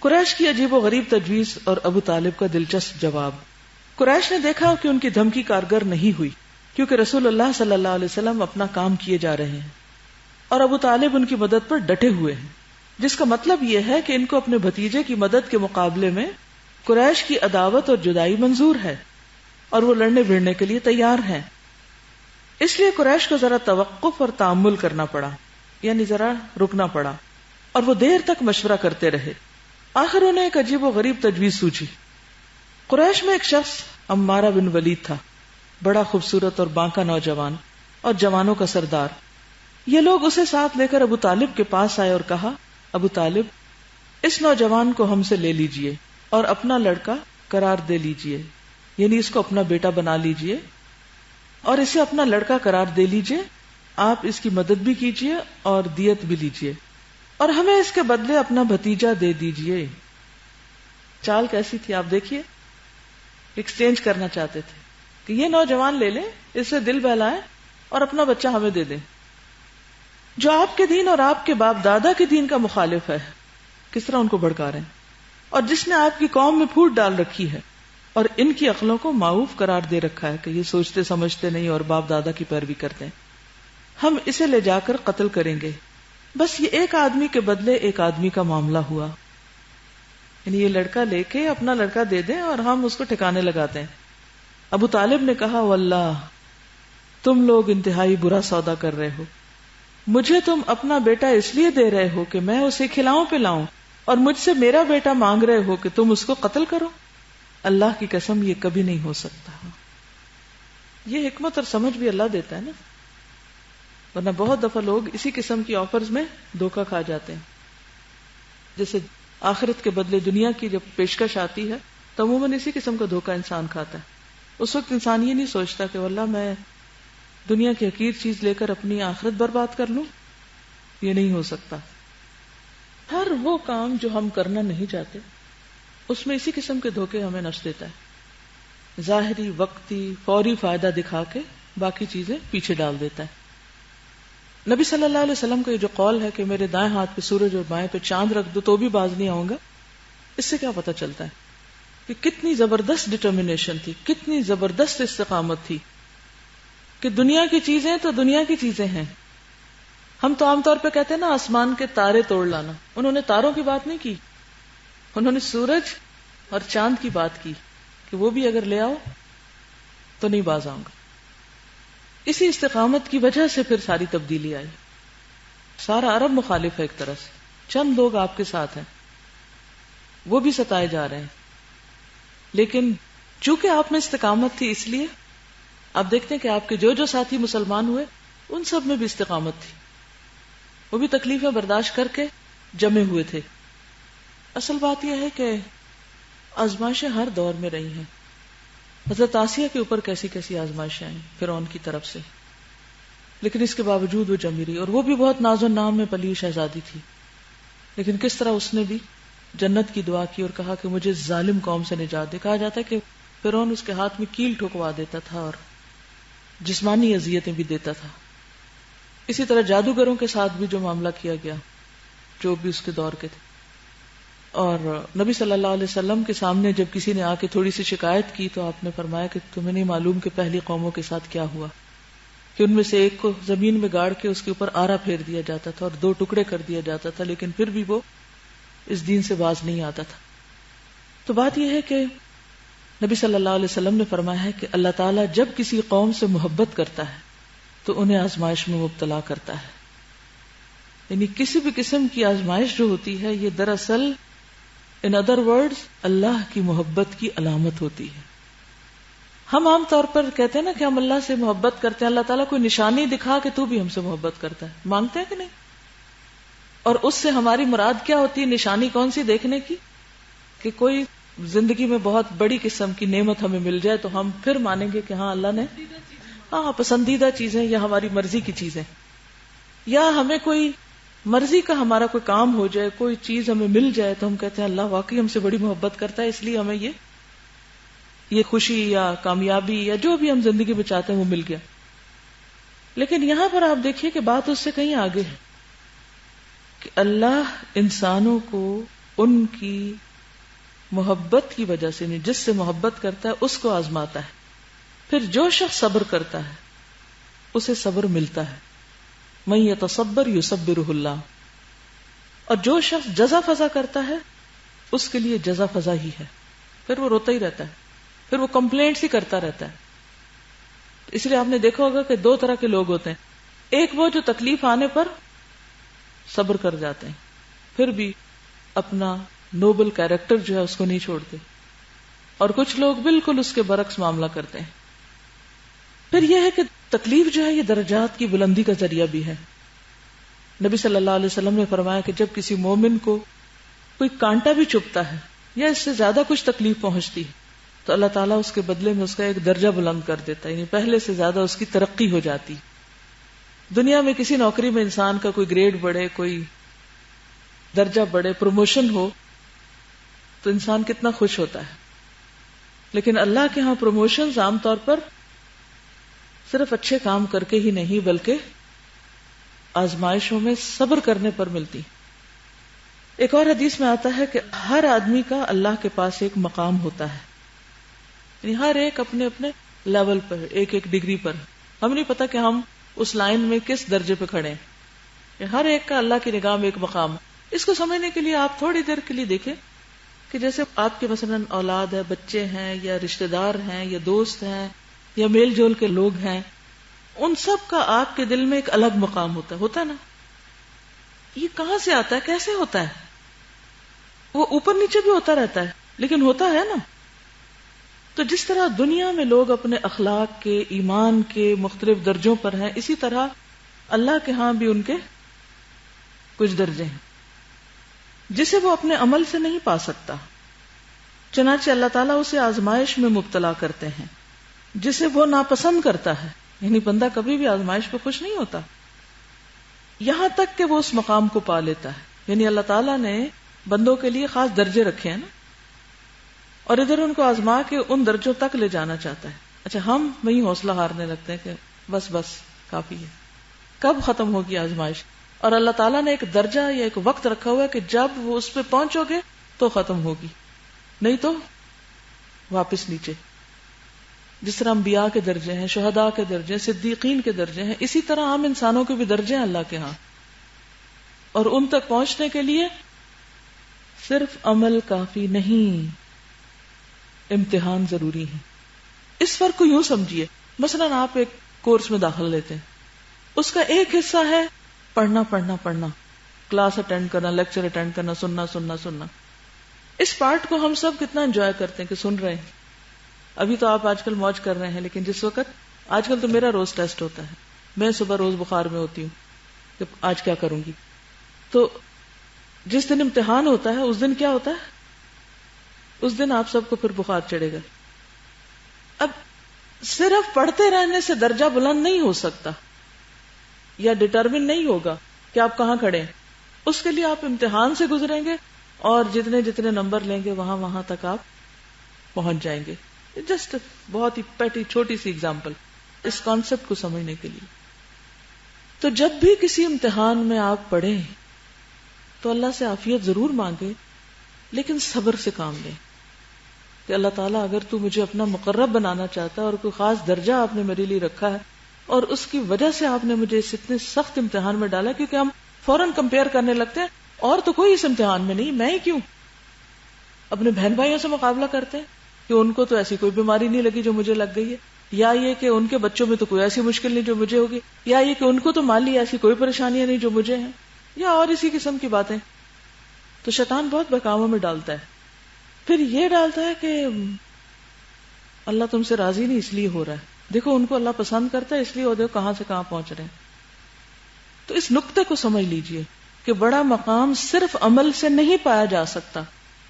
قریش کی عجیب و غریب تجویز اور ابو طالب کا دلچسپ جواب۔ قریش نے دیکھا کہ ان کی دھمکی کارگر نہیں ہوئی، کیونکہ رسول اللہ صلی اللہ علیہ وسلم اپنا کام کیے جا رہے ہیں اور ابو طالب ان کی مدد پر ڈٹے ہوئے ہیں، جس کا مطلب یہ ہے کہ ان کو اپنے بھتیجے کی مدد کے مقابلے میں قریش کی عداوت اور جدائی منظور ہے اور وہ لڑنے بھیڑنے کے لیے تیار ہیں۔ اس لیے قریش کو ذرا توقف اور تأمل کرنا پڑا، یعنی ذرا رکنا پڑا، اور وہ دیر تک مشورہ کرتے رہے۔ آخر انہیں ایک عجیب و غریب تجویز سوچی۔ قریش میں ایک شخص عمارہ بن ولید تھا، بڑا خوبصورت اور بانکا نوجوان اور جوانوں کا سردار۔ یہ لوگ اسے ساتھ لے کر ابو طالب کے پاس آئے اور کہا، ابو طالب، اس نوجوان کو ہم سے لے لیجئے اور اپنا لڑکا قرار دے لیجئے، یعنی اس کو اپنا بیٹا بنا لیجئے اور اسے اپنا لڑکا قرار دے لیجئے، آپ اس کی مدد بھی کیجئے اور دیت بھی لیجئے، اور ہمیں اس کے بدلے اپنا بھتیجا دے دیجئے۔ چال کیسی تھی آپ دیکھیے، ایکسچینج کرنا چاہتے تھے کہ یہ نوجوان لے لیں، اس سے دل بہلائیں اور اپنا بچہ ہمیں دے دیں، جو آپ کے دین اور آپ کے باپ دادا کے دین کا مخالف ہے۔ کس طرح ان کو بھڑکا رہے ہیں، اور جس نے آپ کی قوم میں پھوٹ ڈال رکھی ہے اور ان کی عقلوں کو معوف قرار دے رکھا ہے کہ یہ سوچتے سمجھتے نہیں اور باپ دادا کی پیروی کرتے ہیں، ہم اسے لے جا کر قتل کریں گے۔ بس یہ ایک آدمی کے بدلے ایک آدمی کا معاملہ ہوا، یعنی یہ لڑکا لے کے اپنا لڑکا دے دیں اور ہم اس کو ٹھکانے لگاتے ہیں۔ ابو طالب نے کہا، واللہ تم لوگ انتہائی برا سودا کر رہے ہو، مجھے تم اپنا بیٹا اس لیے دے رہے ہو کہ میں اسے کھلاؤں پلاؤں، اور مجھ سے میرا بیٹا مانگ رہے ہو کہ تم اس کو قتل کرو۔ اللہ کی قسم یہ کبھی نہیں ہو سکتا۔ یہ حکمت اور سمجھ بھی اللہ دیتا ہے نا، ورنہ بہت دفعہ لوگ اسی قسم کی آفرز میں دھوکہ کھا جاتے ہیں۔ جیسے آخرت کے بدلے دنیا کی جب پیشکش آتی ہے تو عموماً اسی قسم کا دھوکہ انسان کھاتا ہے۔ اس وقت انسان یہ نہیں سوچتا کہ واللہ میں دنیا کی حقیر چیز لے کر اپنی آخرت برباد کر لوں، یہ نہیں ہو سکتا۔ ہر وہ کام جو ہم کرنا نہیں چاہتے اس میں اسی قسم کے دھوکے ہمیں نفس دیتا ہے، ظاہری وقتی فوری فائدہ دکھا کے باقی چیزیں پیچھے ڈال دیتا ہے۔ نبی صلی اللہ علیہ وسلم کا یہ جو قول ہے کہ میرے دائیں ہاتھ پہ سورج اور بائیں پہ چاند رکھ دو تو بھی باز نہیں آؤں گا، اس سے کیا پتہ چلتا ہے کہ کتنی زبردست ڈٹرمنیشن تھی، کتنی زبردست استقامت تھی کہ دنیا کی چیزیں تو دنیا کی چیزیں ہیں۔ ہم تو عام طور پہ کہتے ہیں نا آسمان کے تارے توڑ لانا، انہوں نے تاروں کی بات نہیں کی، انہوں نے سورج اور چاند کی بات کی کہ وہ بھی اگر لے آؤ تو نہیں باز آؤں گا۔ اسی استقامت کی وجہ سے پھر ساری تبدیلی آئی۔ سارا عرب مخالف ہے ایک طرح سے، چند لوگ آپ کے ساتھ ہیں، وہ بھی ستائے جا رہے ہیں، لیکن چونکہ آپ میں استقامت تھی اس لیے آپ دیکھتے ہیں کہ آپ کے جو ساتھی مسلمان ہوئے ان سب میں بھی استقامت تھی، وہ بھی تکلیفیں برداشت کر کے جمے ہوئے تھے۔ اصل بات یہ ہے کہ آزمائشیں ہر دور میں رہی ہیں۔ حضرت آسیہ کے اوپر کیسی کیسی آزمائشیں آئیں فرعون کی طرف سے، لیکن اس کے باوجود وہ جمی رہی، اور وہ بھی بہت ناز و نام میں پلی شہزادی تھی، لیکن کس طرح اس نے بھی جنت کی دعا کی اور کہا کہ مجھے ظالم قوم سے نجات دے۔ کہا جاتا ہے کہ فرعون اس کے ہاتھ میں کیل ٹھکوا دیتا تھا اور جسمانی اذیتیں بھی دیتا تھا۔ اسی طرح جادوگروں کے ساتھ بھی جو معاملہ کیا گیا، جو بھی اس کے دور کے تھے، اور نبی صلی اللہ علیہ وسلم کے سامنے جب کسی نے آ کے تھوڑی سی شکایت کی تو آپ نے فرمایا کہ تمہیں نہیں معلوم کہ پہلی قوموں کے ساتھ کیا ہوا، کہ ان میں سے ایک کو زمین میں گاڑ کے اس کے اوپر آرا پھیر دیا جاتا تھا اور 2 ٹکڑے کر دیا جاتا تھا، لیکن پھر بھی وہ اس دین سے باز نہیں آتا تھا۔ تو بات یہ ہے کہ نبی صلی اللہ علیہ وسلم نے فرمایا ہے کہ اللہ تعالیٰ جب کسی قوم سے محبت کرتا ہے تو انہیں آزمائش میں مبتلا کرتا ہے، یعنی کسی بھی قسم کی آزمائش جو ہوتی ہے یہ دراصل ان ادر ورڈز اللہ کی محبت کی علامت ہوتی ہے۔ ہم عام طور پر کہتے ہیں نا کہ ہم اللہ سے محبت کرتے ہیں، اللہ تعالیٰ کوئی نشانی دکھا کہ تو بھی ہم سے محبت کرتا ہے، مانگتے ہیں کہ نہیں؟ اور اس سے ہماری مراد کیا ہوتی ہے؟ نشانی کون سی دیکھنے کی؟ کہ کوئی زندگی میں بہت بڑی قسم کی نعمت ہمیں مل جائے تو ہم پھر مانیں گے کہ ہاں اللہ نے پسندیدہ چیزیں یا ہماری مرضی کی چیزیں، یا ہمیں کوئی مرضی کا ہمارا کوئی کام ہو جائے، کوئی چیز ہمیں مل جائے تو ہم کہتے ہیں اللہ واقعی ہم سے بڑی محبت کرتا ہے، اس لیے ہمیں یہ خوشی یا کامیابی یا جو بھی ہم زندگی میں چاہتے ہیں وہ مل گیا۔ لیکن یہاں پر آپ دیکھیے کہ بات اس سے کہیں آگے ہے کہ اللہ انسانوں کو ان کی محبت کی وجہ سے نہیں، جس سے محبت کرتا ہے اس کو آزماتا ہے. پھر جو شخص صبر کرتا ہے اسے صبر ملتا ہے. من یتصبر یصبرہ اللہ. اور جو شخص جزا فضا کرتا ہے اس کے لیے جزا فضا ہی ہے. پھر وہ روتا ہی رہتا ہے، پھر وہ کمپلینٹس ہی کرتا رہتا ہے. اس لیے آپ نے دیکھا ہوگا کہ دو طرح کے لوگ ہوتے ہیں. ایک وہ جو تکلیف آنے پر صبر کر جاتے ہیں، پھر بھی اپنا نوبل کیریکٹر جو ہے اس کو نہیں چھوڑتے. اور کچھ لوگ بالکل اس کے برعکس معاملہ کرتے ہیں. پھر یہ ہے کہ تکلیف جو ہے یہ درجات کی بلندی کا ذریعہ بھی ہے. نبی صلی اللہ علیہ وسلم نے فرمایا کہ جب کسی مومن کو کوئی کانٹا بھی چبھتا ہے یا اس سے زیادہ کچھ تکلیف پہنچتی ہے تو اللہ تعالیٰ اس کے بدلے میں اس کا ایک درجہ بلند کر دیتا ہے، یعنی پہلے سے زیادہ اس کی ترقی ہو جاتی. دنیا میں کسی نوکری میں انسان کا کوئی گریڈ بڑھے، کوئی درجہ بڑھے، پروموشن ہو تو انسان کتنا خوش ہوتا ہے. لیکن اللہ کے ہاں پروموشنز عام طور پر صرف اچھے کام کر کے ہی نہیں بلکہ آزمائشوں میں صبر کرنے پر ملتی. ایک اور حدیث میں آتا ہے کہ ہر آدمی کا اللہ کے پاس ایک مقام ہوتا ہے، یعنی ہر ایک اپنے اپنے لیول پر، ایک ایک ڈگری پر. ہم نہیں پتا کہ ہم اس لائن میں کس درجے پہ کھڑے ہیں. ہر ایک کا اللہ کی نگاہ میں ایک مقام. اس کو سمجھنے کے لیے آپ تھوڑی دیر کے لیے دیکھیں کہ جیسے آپ کے مثلا اولاد ہے، بچے ہیں یا رشتہ دار ہیں یا دوست ہیں یا میل جول کے لوگ ہیں، ان سب کا آپ کے دل میں ایک الگ مقام ہوتا ہے نا. یہ کہاں سے آتا ہے، کیسے ہوتا ہے؟ وہ اوپر نیچے بھی ہوتا رہتا ہے لیکن ہوتا ہے نا. تو جس طرح دنیا میں لوگ اپنے اخلاق کے، ایمان کے مختلف درجوں پر ہیں، اسی طرح اللہ کے ہاں بھی ان کے کچھ درجے ہیں جسے وہ اپنے عمل سے نہیں پا سکتا. چنانچہ اللہ تعالیٰ اسے آزمائش میں مبتلا کرتے ہیں جسے وہ ناپسند کرتا ہے. یعنی بندہ کبھی بھی آزمائش پہ خوش نہیں ہوتا یہاں تک کہ وہ اس مقام کو پا لیتا ہے. یعنی اللہ تعالیٰ نے بندوں کے لیے خاص درجے رکھے ہیں نا، اور ادھر ان کو آزما کے ان درجوں تک لے جانا چاہتا ہے. اچھا، ہم وہی حوصلہ ہارنے لگتے ہیں کہ بس کافی ہے، کب ختم ہوگی آزمائش؟ اور اللہ تعالیٰ نے ایک درجہ یا ایک وقت رکھا ہوا ہے کہ جب وہ اس پہ پہنچو گے تو ختم ہوگی، نہیں تو واپس نیچے. جس طرح انبیاء کے درجے ہیں، شہداء کے درجے ہیں، صدیقین کے درجے ہیں، اسی طرح عام انسانوں کے بھی درجے ہیں اللہ کے ہاں. اور ان تک پہنچنے کے لیے صرف عمل کافی نہیں، امتحان ضروری ہے. اس فرق کو یوں سمجھیے، مثلا آپ ایک کورس میں داخل لیتے ہیں، اس کا ایک حصہ ہے پڑھنا، کلاس اٹینڈ کرنا، لیکچر اٹینڈ کرنا، سننا. اس پارٹ کو ہم سب کتنا انجوائے کرتے ہیں کہ سن رہے ہیں. ابھی تو آپ آج کل موج کر رہے ہیں، لیکن جس وقت آج کل تو میرا روز ٹیسٹ ہوتا ہے، میں صبح روز بخار میں ہوتی ہوں کہ آج کیا کروں گی. تو جس دن امتحان ہوتا ہے اس دن کیا ہوتا ہے؟ اس دن آپ سب کو پھر بخار چڑھے گا. اب صرف پڑھتے رہنے سے درجہ بلند نہیں ہو سکتا یا ڈٹرمن نہیں ہوگا کہ آپ کہاں کھڑے ہیں. اس کے لیے آپ امتحان سے گزریں گے اور جتنے نمبر لیں گے وہاں تک آپ پہنچ جائیں گے. جسٹ بہت ہی پیٹی چھوٹی سی اگزامپل اس کانسیپٹ کو سمجھنے کے لیے. تو جب بھی کسی امتحان میں آپ پڑھیں تو اللہ سے عافیت ضرور مانگے، لیکن صبر سے کام لیں کہ اللہ تعالیٰ اگر تو مجھے اپنا مقرب بنانا چاہتا ہے اور کوئی خاص درجہ آپ نے میرے لیے رکھا ہے اور اس کی وجہ سے آپ نے مجھے اس اتنے سخت امتحان میں ڈالا، کیونکہ ہم فوراً کمپیئر کرنے لگتے ہیں اور تو کوئی اس امتحان میں نہیں، میں ہی کیوں. اپنے بہن بھائیوں سے مقابلہ کرتے ہیں کہ ان کو تو ایسی کوئی بیماری نہیں لگی جو مجھے لگ گئی ہے، یا یہ کہ ان کے بچوں میں تو کوئی ایسی مشکل نہیں جو مجھے ہوگی، یا یہ کہ ان کو تو مالی ایسی کوئی پریشانیاں نہیں جو مجھے ہیں، یا اور اسی قسم کی باتیں. تو شیطان بہت بہکاووں میں ڈالتا ہے. پھر یہ ڈالتا ہے کہ اللہ تم سے راضی نہیں اس لیے ہو رہا ہے، دیکھو ان کو اللہ پسند کرتا ہے اس لیے وہ دیکھو کہاں سے کہاں پہنچ رہے ہیں. تو اس نقطے کو سمجھ لیجئے کہ بڑا مقام صرف عمل سے نہیں پایا جا سکتا،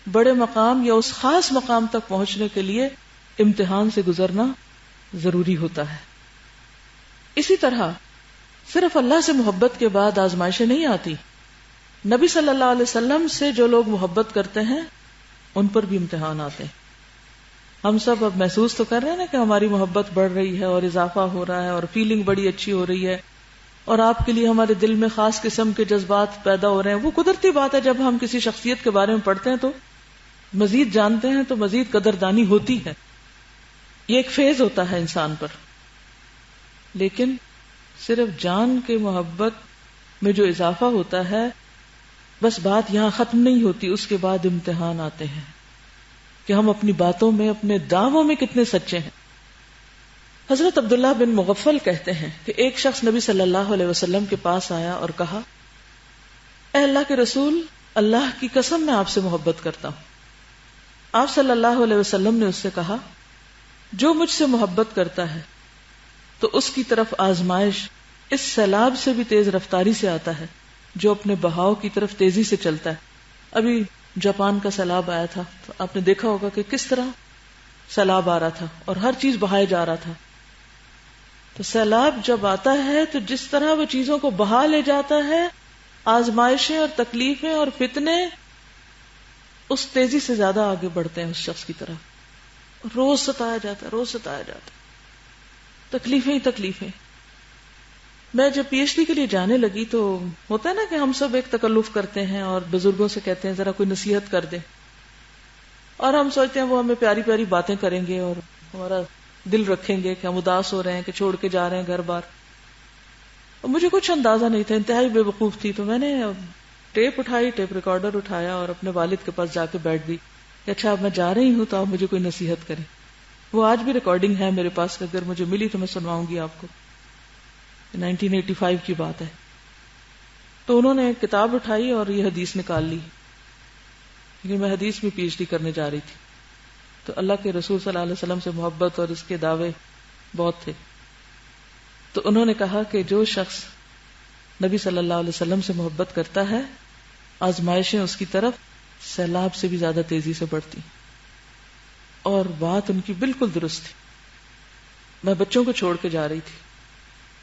بڑے مقام یا اس خاص مقام تک پہنچنے کے لیے امتحان سے گزرنا ضروری ہوتا ہے. اسی طرح صرف اللہ سے محبت کے بعد آزمائشیں نہیں آتی. نبی صلی اللہ علیہ وسلم سے جو لوگ محبت کرتے ہیں ان پر بھی امتحان آتے ہیں. ہم سب اب محسوس تو کر رہے ہیں نا کہ ہماری محبت بڑھ رہی ہے اور اضافہ ہو رہا ہے اور فیلنگ بڑی اچھی ہو رہی ہے، اور آپ کے لیے ہمارے دل میں خاص قسم کے جذبات پیدا ہو رہے ہیں. وہ قدرتی بات ہے, جب ہم کسی شخصیت کے بارے میں پڑھتے ہیں تو مزید جانتے ہیں تو مزید قدردانی ہوتی ہے. یہ ایک فیز ہوتا ہے انسان پر. لیکن صرف جان کے محبت میں جو اضافہ ہوتا ہے, بس بات یہاں ختم نہیں ہوتی. اس کے بعد امتحان آتے ہیں کہ ہم اپنی باتوں میں, اپنے دعووں میں کتنے سچے ہیں. حضرت عبداللہ بن مغفل کہتے ہیں کہ ایک شخص نبی صلی اللہ علیہ وسلم کے پاس آیا اور کہا, اے اللہ کے رسول, اللہ کی قسم میں آپ سے محبت کرتا ہوں. آپ صلی اللہ علیہ وسلم نے اس سے کہا, جو مجھ سے محبت کرتا ہے تو اس کی طرف آزمائش اس سیلاب سے بھی تیز رفتاری سے آتا ہے جو اپنے بہاؤ کی طرف تیزی سے چلتا ہے. ابھی جاپان کا سیلاب آیا تھا تو آپ نے دیکھا ہوگا کہ کس طرح سیلاب آ رہا تھا اور ہر چیز بہائے جا رہا تھا. تو سیلاب جب آتا ہے تو جس طرح وہ چیزوں کو بہا لے جاتا ہے, آزمائشیں اور تکلیفیں اور فتنے اس تیزی سے زیادہ آگے بڑھتے ہیں اس شخص کی طرف. روز ستایا جاتا ہے, روز ستایا جاتا ہے, تکلیفیں ہی تکلیفیں. میں جب پی ایچ ڈی کے لیے جانے لگی تو ہوتا ہے نا کہ ہم سب ایک تکلف کرتے ہیں اور بزرگوں سے کہتے ہیں ذرا کوئی نصیحت کر دیں, اور ہم سوچتے ہیں وہ ہمیں پیاری پیاری باتیں کریں گے اور ہمارا دل رکھیں گے کہ ہم اداس ہو رہے ہیں کہ چھوڑ کے جا رہے ہیں گھر بار. اور مجھے کچھ اندازہ نہیں تھا, انتہائی بے وقوف تھی. تو میں نے ٹیپ اٹھائی, ٹیپ ریکارڈر اٹھایا اور اپنے والد کے پاس جا کے بیٹھ گئی کہ اچھا اب میں جا رہی ہوں تو آپ مجھے کوئی نصیحت کریں. وہ آج بھی ریکارڈنگ ہے میرے پاس, اگر مجھے ملی تو میں سنواؤں گی آپ کو. 1985 کی بات ہے. تو انہوں نے کتاب اٹھائی اور یہ حدیث نکال لی, کیونکہ میں حدیث میں پی ایچ ڈی کرنے جا رہی تھی. تو اللہ کے رسول صلی اللہ علیہ وسلم سے محبت اور اس کے دعوے بہت تھے. تو انہوں نے کہا کہ جو شخص نبی صلی اللہ علیہ وسلم سے محبت کرتا ہے, آزمائشیں اس کی طرف سیلاب سے بھی زیادہ تیزی سے بڑھتی. اور بات ان کی بالکل درست تھی. میں بچوں کو چھوڑ کے جا رہی تھی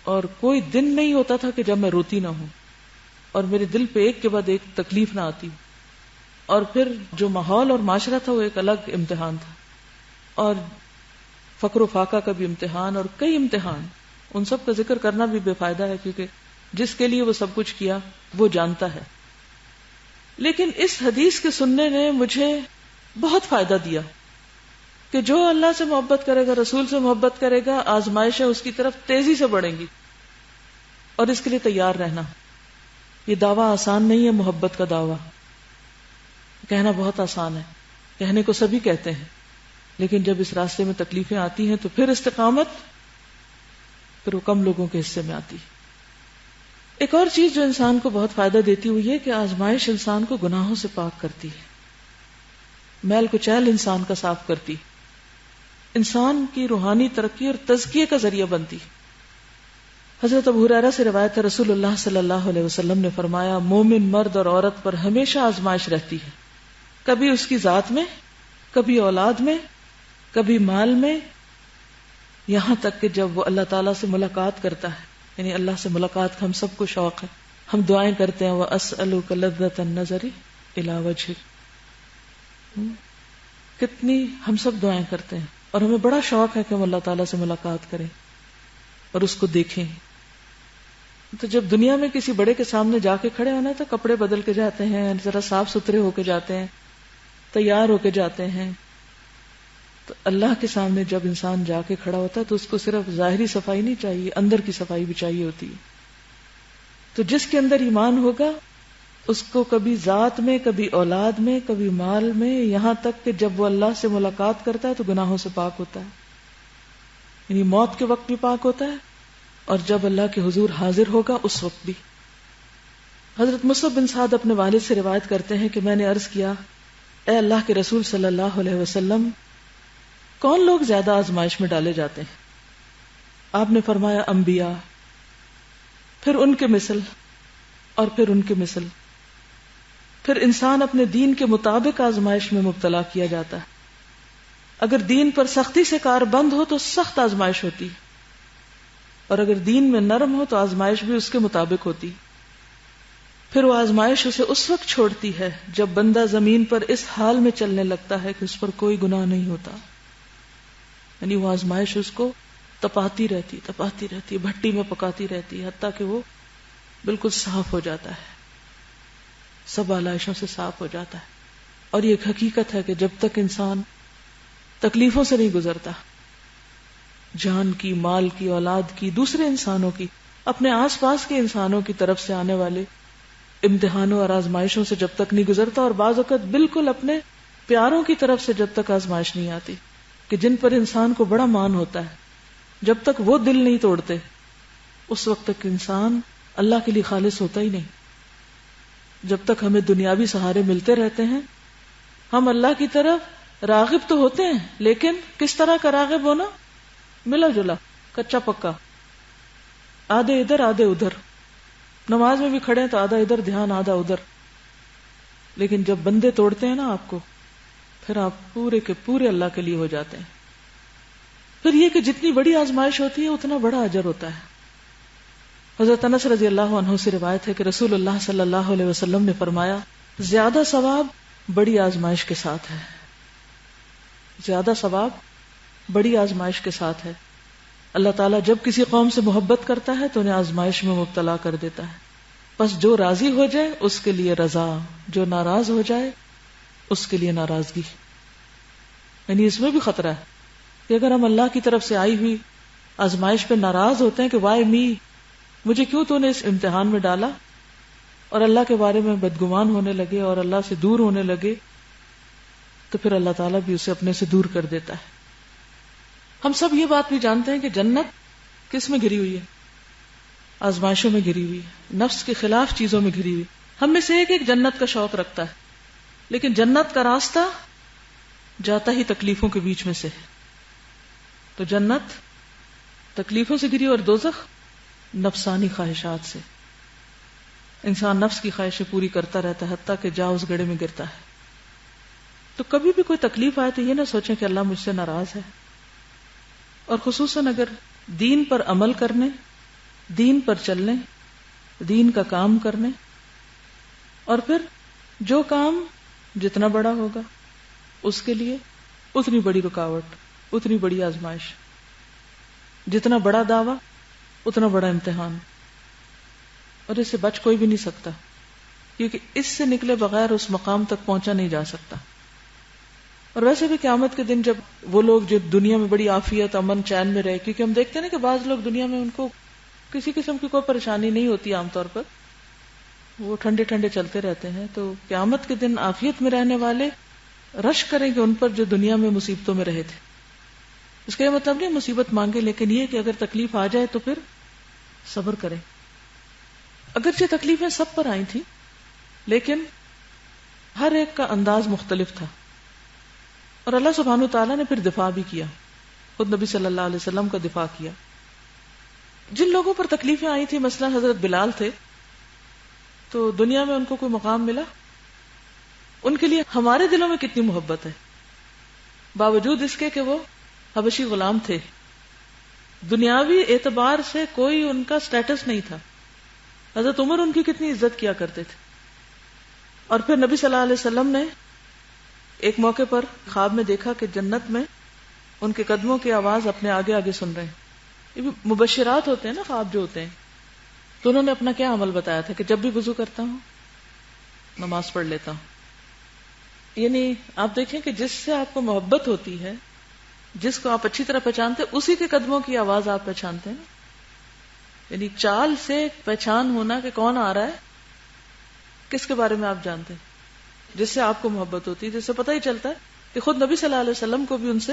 اور کوئی دن نہیں ہوتا تھا کہ جب میں روتی نہ ہوں اور میرے دل پہ ایک کے بعد ایک تکلیف نہ آتی. اور پھر جو ماحول اور معاشرہ تھا وہ ایک الگ امتحان تھا, اور فقر و فاقہ کا بھی امتحان اور کئی امتحان. ان سب کا ذکر کرنا بھی بے فائدہ ہے کیونکہ جس کے لیے وہ سب کچھ کیا وہ جانتا ہے. لیکن اس حدیث کے سننے نے مجھے بہت فائدہ دیا کہ جو اللہ سے محبت کرے گا, رسول سے محبت کرے گا, آزمائشیں اس کی طرف تیزی سے بڑھیں گی, اور اس کے لیے تیار رہنا. یہ دعویٰ آسان نہیں ہے, محبت کا دعویٰ کہنا بہت آسان ہے, کہنے کو سبھی کہتے ہیں, لیکن جب اس راستے میں تکلیفیں آتی ہیں تو پھر استقامت پھر وہ کم لوگوں کے حصے میں آتی. ایک اور چیز جو انسان کو بہت فائدہ دیتی ہوئی ہے کہ آزمائش انسان کو گناہوں سے پاک کرتی ہے, میل کچیل انسان کا صاف کرتی, انسان کی روحانی ترقی اور تزکیے کا ذریعہ بنتی. حضرت ابو ہریرہ سے روایت ہے, رسول اللہ صلی اللہ علیہ وسلم نے فرمایا, مومن مرد اور عورت پر ہمیشہ آزمائش رہتی ہے, کبھی اس کی ذات میں, کبھی اولاد میں, کبھی مال میں, یہاں تک کہ جب وہ اللہ تعالیٰ سے ملاقات کرتا ہے, یعنی اللہ سے ملاقات کا ہم سب کو شوق ہے, ہم دعائیں کرتے ہیں, وَأَسْأَلُكَ لَذَّةَ النَّظَرِ إِلَى وَجْهِكَ, کتنی ہم سب دعائیں کرتے ہیں اور ہمیں بڑا شوق ہے کہ ہم اللہ تعالیٰ سے ملاقات کریں اور اس کو دیکھیں. تو جب دنیا میں کسی بڑے کے سامنے جا کے کھڑے ہونا تو کپڑے بدل کے جاتے ہیں, ذرا صاف ستھرے ہو کے جاتے ہیں, تیار ہو کے جاتے ہیں. تو اللہ کے سامنے جب انسان جا کے کھڑا ہوتا ہے تو اس کو صرف ظاہری صفائی نہیں چاہیے, اندر کی صفائی بھی چاہیے ہوتی ہے. تو جس کے اندر ایمان ہوگا اس کو کبھی ذات میں, کبھی اولاد میں, کبھی مال میں, یہاں تک کہ جب وہ اللہ سے ملاقات کرتا ہے تو گناہوں سے پاک ہوتا ہے, یعنی موت کے وقت بھی پاک ہوتا ہے اور جب اللہ کے حضور حاضر ہوگا اس وقت بھی. حضرت مصعب بن سعد اپنے والد سے روایت کرتے ہیں کہ میں نے عرض کیا, اے اللہ کے رسول صلی اللہ علیہ وسلم, کون لوگ زیادہ آزمائش میں ڈالے جاتے ہیں؟ آپ نے فرمایا, انبیاء, پھر ان کے مثل اور پھر ان کے مثل. پھر انسان اپنے دین کے مطابق آزمائش میں مبتلا کیا جاتا ہے. اگر دین پر سختی سے کار بند ہو تو سخت آزمائش ہوتی, اور اگر دین میں نرم ہو تو آزمائش بھی اس کے مطابق ہوتی. پھر وہ آزمائش اسے اس وقت چھوڑتی ہے جب بندہ زمین پر اس حال میں چلنے لگتا ہے کہ اس پر کوئی گناہ نہیں ہوتا, یعنی وہ آزمائش اس کو تپاتی رہتی, بھٹی میں پکاتی رہتی, حتیٰ کہ وہ بالکل صاف ہو جاتا ہے، سب آلائشوں سے صاف ہو جاتا ہے. اور یہ ایک حقیقت ہے کہ جب تک انسان تکلیفوں سے نہیں گزرتا، جان کی، مال کی، اولاد کی، دوسرے انسانوں کی، اپنے آس پاس کے انسانوں کی طرف سے آنے والے امتحانوں اور آزمائشوں سے جب تک نہیں گزرتا، اور بعض اوقات بالکل اپنے پیاروں کی طرف سے جب تک آزمائش نہیں آتی کہ جن پر انسان کو بڑا مان ہوتا ہے، جب تک وہ دل نہیں توڑتے، اس وقت تک انسان اللہ کے لیے خالص ہوتا ہی نہیں. جب تک ہمیں دنیاوی سہارے ملتے رہتے ہیں، ہم اللہ کی طرف راغب تو ہوتے ہیں، لیکن کس طرح کا راغب ہونا؟ ملا جلا، کچا پکا، آدھے ادھر آدھے ادھر. نماز میں بھی کھڑے ہیں تو آدھا ادھر دھیان آدھا ادھر. لیکن جب بندے توڑتے ہیں نا آپ کو، پھر آپ پورے کے پورے اللہ کے لیے ہو جاتے ہیں. پھر یہ کہ جتنی بڑی آزمائش ہوتی ہے اتنا بڑا اجر ہوتا ہے. حضرت انس رضی اللہ عنہ سے روایت ہے کہ رسول اللہ صلی اللہ علیہ وسلم نے فرمایا، زیادہ ثواب بڑی آزمائش کے ساتھ ہے. زیادہ ثواب بڑی آزمائش کے ساتھ ہے. اللہ تعالیٰ جب کسی قوم سے محبت کرتا ہے تو انہیں آزمائش میں مبتلا کر دیتا ہے. بس جو راضی ہو جائے اس کے لیے رضا، جو ناراض ہو جائے اس کے لیے ناراضگی. یعنی اس میں بھی خطرہ ہے کہ اگر ہم اللہ کی طرف سے آئی ہوئی آزمائش پہ ناراض ہوتے ہیں کہ وائی می، مجھے کیوں تو نے اس امتحان میں ڈالا، اور اللہ کے بارے میں بدگمان ہونے لگے اور اللہ سے دور ہونے لگے، تو پھر اللہ تعالیٰ بھی اسے اپنے سے دور کر دیتا ہے. ہم سب یہ بات بھی جانتے ہیں کہ جنت کس میں گھری ہوئی ہے؟ آزمائشوں میں گھری ہوئی ہے، نفس کے خلاف چیزوں میں گھری ہوئی. ہم میں سے ایک جنت کا شوق رکھتا ہے، لیکن جنت کا راستہ جاتا ہی تکلیفوں کے بیچ میں سے. تو جنت تکلیفوں سے گھری اور دوزخ نفسانی خواہشات سے. انسان نفس کی خواہشیں پوری کرتا رہتا ہے حتیٰ کہ جا اس گڑھے میں گرتا ہے. تو کبھی بھی کوئی تکلیف آئے تو یہ نہ سوچیں کہ اللہ مجھ سے ناراض ہے. اور خصوصاً اگر دین پر عمل کرنے، دین پر چلنے، دین کا کام کرنے، اور پھر جو کام جتنا بڑا ہوگا اس کے لیے اتنی بڑی رکاوٹ، اتنی بڑی آزمائش. جتنا بڑا دعویٰ اتنا بڑا امتحان، اور اس سے بچ کوئی بھی نہیں سکتا، کیونکہ اس سے نکلے بغیر اس مقام تک پہنچا نہیں جا سکتا. اور ویسے بھی قیامت کے دن جب وہ لوگ جو دنیا میں بڑی عافیت، امن، چین میں رہے، کیونکہ ہم دیکھتے ہیں نا کہ بعض لوگ دنیا میں ان کو کسی قسم کی کوئی پریشانی نہیں ہوتی، عام طور پر وہ ٹھنڈے ٹھنڈے چلتے رہتے ہیں، تو قیامت کے دن عافیت میں رہنے والے رش کریں گے ان پر جو دنیا میں مصیبتوں میں رہے تھے. اس کا یہ مطلب نہیں مصیبت مانگے، لیکن یہ کہ اگر تکلیف آ جائے تو پھر صبر کریں. اگرچہ تکلیفیں سب پر آئی تھی، لیکن ہر ایک کا انداز مختلف تھا، اور اللہ سبحانہ تعالیٰ نے پھر دفاع بھی کیا، خود نبی صلی اللہ علیہ وسلم کا دفاع کیا. جن لوگوں پر تکلیفیں آئی تھی، مثلا حضرت بلال تھے، تو دنیا میں ان کو کوئی مقام ملا؟ ان کے لیے ہمارے دلوں میں کتنی محبت ہے، باوجود اس کے کہ وہ حبشی غلام تھے. دنیاوی اعتبار سے کوئی ان کا سٹیٹس نہیں تھا. حضرت عمر ان کی کتنی عزت کیا کرتے تھے. اور پھر نبی صلی اللہ علیہ وسلم نے ایک موقع پر خواب میں دیکھا کہ جنت میں ان کے قدموں کی آواز اپنے آگے آگے سن رہے ہیں. یہ بھی مبشرات ہوتے ہیں نا خواب جو ہوتے ہیں. تو انہوں نے اپنا کیا عمل بتایا تھا کہ جب بھی وضو کرتا ہوں نماز پڑھ لیتا ہوں. یعنی آپ دیکھیں کہ جس سے آپ کو محبت ہوتی ہے، جس کو آپ اچھی طرح پہچانتے ہیں، اسی کے قدموں کی آواز آپ پہچانتے ہیں. یعنی چال سے پہچان ہونا کہ کون آ رہا ہے، کس کے بارے میں آپ جانتے ہیں، جس سے آپ کو محبت ہوتی ہے، جس سے پتہ ہی چلتا ہے کہ خود نبی صلی اللہ علیہ وسلم کو بھی ان سے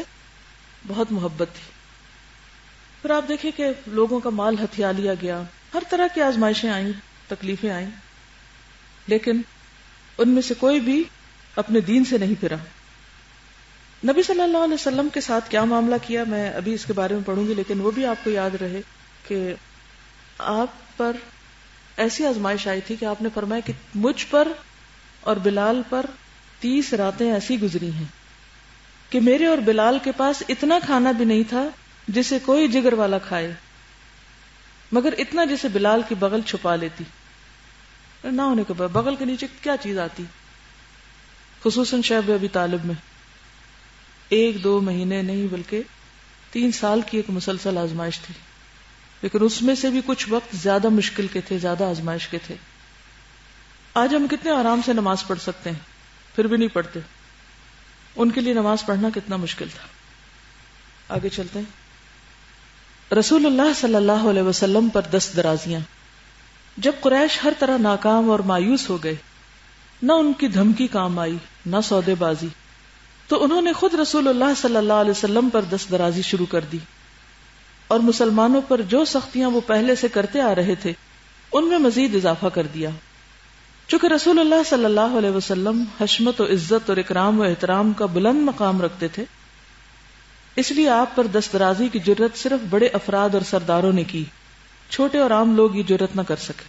بہت محبت تھی. پھر آپ دیکھیں کہ لوگوں کا مال ہتھیا لیا گیا، ہر طرح کی آزمائشیں آئیں، تکلیفیں آئیں، لیکن ان میں سے کوئی بھی اپنے دین سے نہیں پھرا. نبی صلی اللہ علیہ وسلم کے ساتھ کیا معاملہ کیا، میں ابھی اس کے بارے میں پڑھوں گی، لیکن وہ بھی آپ کو یاد رہے کہ آپ پر ایسی آزمائش آئی تھی کہ آپ نے فرمایا کہ مجھ پر اور بلال پر 30 راتیں ایسی گزری ہیں کہ میرے اور بلال کے پاس اتنا کھانا بھی نہیں تھا جسے کوئی جگر والا کھائے، مگر اتنا جسے بلال کی بغل چھپا لیتی. نہ ہونے کے بعد بغل کے نیچے کیا چیز آتی. خصوصاً شیب ابی طالب میں 1-2 مہینے نہیں بلکہ 3 سال کی ایک مسلسل آزمائش تھی. لیکن اس میں سے بھی کچھ وقت زیادہ مشکل کے تھے، زیادہ آزمائش کے تھے. آج ہم کتنے آرام سے نماز پڑھ سکتے ہیں، پھر بھی نہیں پڑھتے. ان کے لیے نماز پڑھنا کتنا مشکل تھا. آگے چلتے ہیں. رسول اللہ صلی اللہ علیہ وسلم پر دست درازیاں. جب قریش ہر طرح ناکام اور مایوس ہو گئے، نہ ان کی دھمکی کام آئی نہ سودے بازی، تو انہوں نے خود رسول اللہ صلی اللہ علیہ وسلم پر دست درازی شروع کر دی، اور مسلمانوں پر جو سختیاں وہ پہلے سے کرتے آ رہے تھے ان میں مزید اضافہ کر دیا. چونکہ رسول اللہ صلی اللہ علیہ وسلم حشمت و عزت اور اکرام و احترام کا بلند مقام رکھتے تھے، اس لیے آپ پر دست درازی کی جرت صرف بڑے افراد اور سرداروں نے کی، چھوٹے اور عام لوگ یہ جرت نہ کر سکے.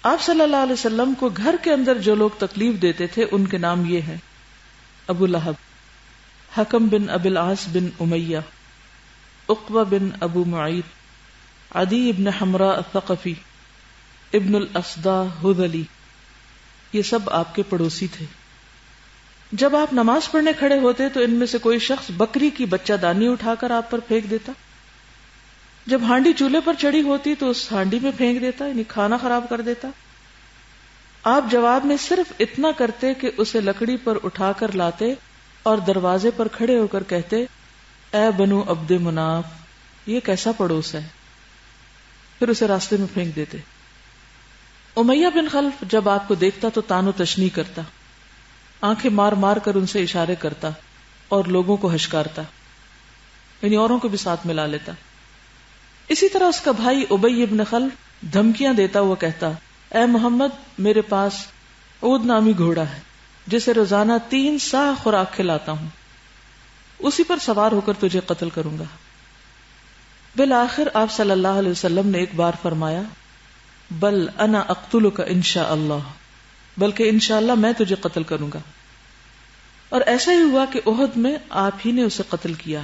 آپ صلی اللہ علیہ وسلم کو گھر کے اندر جو لوگ تکلیف دیتے تھے ان کے نام یہ ہیں: ابو لہب، حکم بن ابی العاص بن امیہ، عقبہ بن ابو معیط، عدی بن حمراء الثقفی، ابن الاسداء ہذلی. یہ سب آپ کے پڑوسی تھے. جب آپ نماز پڑھنے کھڑے ہوتے تو ان میں سے کوئی شخص بکری کی بچہ دانی اٹھا کر آپ پر پھینک دیتا. جب ہانڈی چولہے پر چڑھی ہوتی تو اس ہانڈی میں پھینک دیتا، یعنی کھانا خراب کر دیتا. آپ جواب میں صرف اتنا کرتے کہ اسے لکڑی پر اٹھا کر لاتے اور دروازے پر کھڑے ہو کر کہتے: اے بنو عبد مناف، یہ کیسا پڑوس ہے، پھر اسے راستے میں پھینک دیتے. امیہ بن خلف جب آپ کو دیکھتا تو تان و تشنیع کرتا، آنکھیں مار مار کر ان سے اشارے کرتا اور لوگوں کو ہشکارتا، یعنی اوروں کو بھی ساتھ ملا لیتا. اسی طرح اس کا بھائی ابی بن خلف دھمکیاں دیتا ہوا کہتا: اے محمد، میرے پاس اود نامی گھوڑا ہے جسے روزانہ 3 صاع خوراک کھلاتا ہوں، اسی پر سوار ہو کر تجھے قتل کروں گا. بالآخر آپ صلی اللہ علیہ وسلم نے ایک بار فرمایا: بل انا اقتلک انشاء اللہ، بلکہ انشاءاللہ میں تجھے قتل کروں گا. اور ایسا ہی ہوا کہ احد میں آپ ہی نے اسے قتل کیا.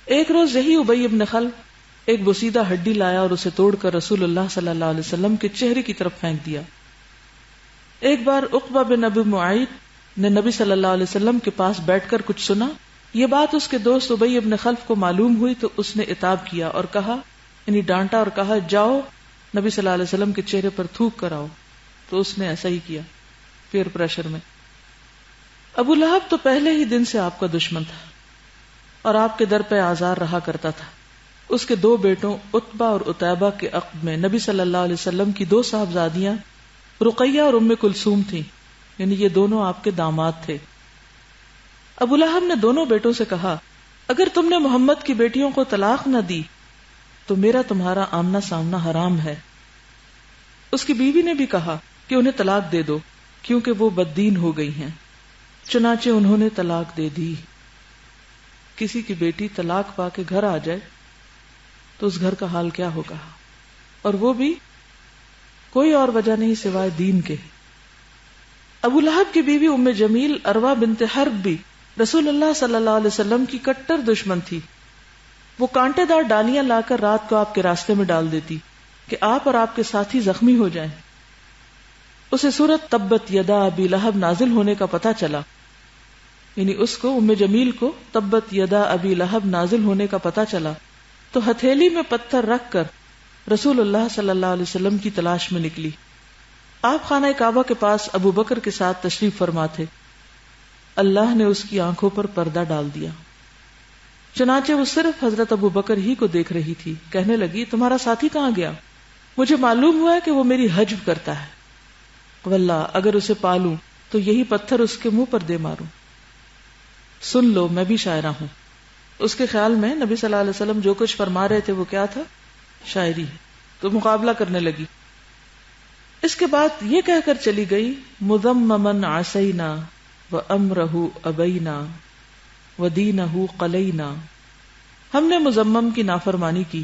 ایک روز یہی ابی بن خلف ایک بوسیدہ ہڈی لایا اور اسے توڑ کر رسول اللہ صلی اللہ علیہ وسلم کے چہرے کی طرف پھینک دیا. ایک بار عقبہ بن ابی معیط نے نبی صلی اللہ علیہ وسلم کے پاس بیٹھ کر کچھ سنا. یہ بات اس کے دوست ابی بن خلف کو معلوم ہوئی تو اس نے عتاب کیا اور کہا، یعنی ڈانٹا اور کہا: جاؤ نبی صلی اللہ علیہ وسلم کے چہرے پر تھوک کر آؤ. تو اس نے ایسا ہی کیا پیئر پریشر میں. ابو لہب تو پہلے ہی دن سے آپ کا دشمن تھا اور آپ کے در پہ آزار رہا کرتا تھا. اس کے 2 بیٹوں عتبہ اور عتیبہ کے عقد میں نبی صلی اللہ علیہ وسلم کی 2 صاحبزادیاں رقیہ اور ام کلثوم تھیں، یعنی یہ دونوں آپ کے داماد تھے. ابو لہب نے دونوں بیٹوں سے کہا: اگر تم نے محمد کی بیٹیوں کو طلاق نہ دی تو میرا تمہارا آمنا سامنا حرام ہے. اس کی بیوی نے بھی کہا کہ انہیں طلاق دے دو کیونکہ وہ بددین ہو گئی ہیں. چنانچہ انہوں نے طلاق دے دی. کسی کی بیٹی طلاق پا کے گھر آ جائے تو اس گھر کا حال کیا ہوگا، اور وہ بھی کوئی اور وجہ نہیں سوائے دین کے. ابو لہب کی بیوی ام جمیل اروا بنت حرب بھی رسول اللہ صلی اللہ علیہ وسلم کی کٹر دشمن تھی. وہ کانٹے دار ڈالیاں لا کر رات کو آپ کے راستے میں ڈال دیتی کہ آپ اور آپ کے ساتھی زخمی ہو جائیں. اسے سورت تبت یدا ابی لہب نازل ہونے کا پتہ چلا، یعنی اس کو ام جمیل کو تبت یدا ابی لہب نازل ہونے کا پتہ چلا تو ہتھیلی میں پتھر رکھ کر رسول اللہ صلی اللہ علیہ وسلم کی تلاش میں نکلی. آپ خانہ کعبہ کے پاس ابو بکر کے ساتھ تشریف فرما تھے. اللہ نے اس کی آنکھوں پر پردہ ڈال دیا. چنانچہ وہ صرف حضرت ابو بکر ہی کو دیکھ رہی تھی. کہنے لگی: تمہارا ساتھی کہاں گیا؟ مجھے معلوم ہوا ہے کہ وہ میری حجب کرتا ہے. واللہ اگر اسے پالوں تو یہی پتھر اس کے منہ پر دے ماروں. سن لو، میں بھی شاعرہ ہوں. اس کے خیال میں نبی صلی اللہ علیہ وسلم جو کچھ فرما رہے تھے وہ کیا تھا؟ شاعری ہے. تو مقابلہ کرنے لگی. اس کے بعد یہ کہہ کر چلی گئی: مذممن عصینا وامرہ ابینا ودینہ قلینا. ہم نے مذمم کی نافرمانی کی،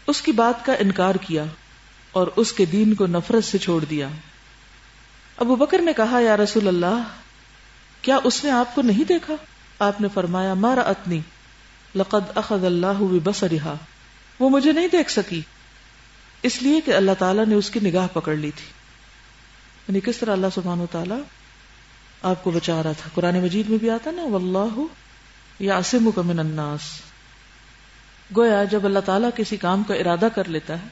اس کی بات کا انکار کیا اور اس کے دین کو نفرت سے چھوڑ دیا. ابو بکر نے کہا: یا رسول اللہ، کیا اس نے آپ کو نہیں دیکھا؟ آپ نے فرمایا: ما رأتنی لقد اخذ اللہ ببصرہا. وہ مجھے نہیں دیکھ سکی اس لیے کہ اللہ تعالیٰ نے اس کی نگاہ پکڑ لی تھی. یعنی کس طرح اللہ سبحانہ وتعالیٰ آپ کو بچا رہا تھا. قرآن مجید میں بھی آتا نا: واللہ یعصمک من الناس. گویا جب اللہ تعالیٰ کسی کام کا ارادہ کر لیتا ہے